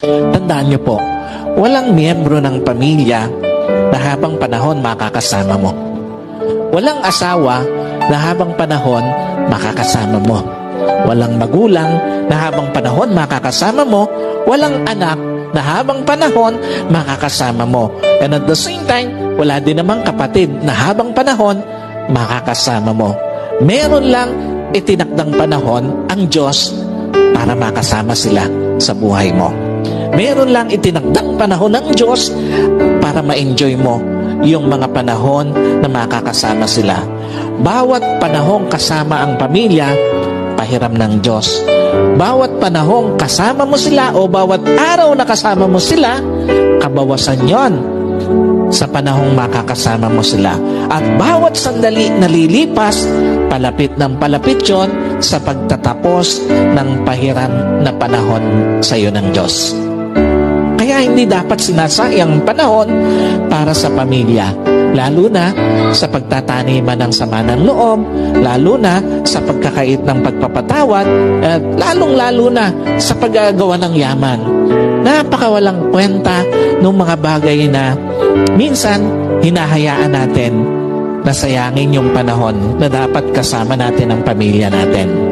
Tandaan niyo po, walang miyembro ng pamilya na habang panahon makakasama mo. Walang asawa na habang panahon makakasama mo. Walang magulang na habang panahon makakasama mo. Walang anak na habang panahon makakasama mo. And at the same time, wala din namang kapatid na habang panahon makakasama mo. Meron lang itinakdang panahon ang Diyos para makasama sila sa buhay mo. Meron lang itinakdang panahon ng Diyos para ma-enjoy mo yung mga panahon na makakasama sila. Bawat panahong kasama ang pamilya, pahiram ng Diyos. Bawat panahong kasama mo sila o bawat araw na kasama mo sila, kabawasan yon sa panahong makakasama mo sila. At bawat sandali na lilipas, palapit ng palapit yon sa pagtatapos ng pahiram na panahon sa iyo ng Diyos. Kaya hindi dapat sinasayang panahon para sa pamilya, lalo na sa pagtataniman ng sama ng loob, lalo na sa pagkakait ng pagpapatawad, at lalong-lalo na sa paggagawa ng yaman. Napakawalang kwenta ng mga bagay na minsan hinahayaan natin na sayangin yung panahon na dapat kasama natin ang pamilya natin.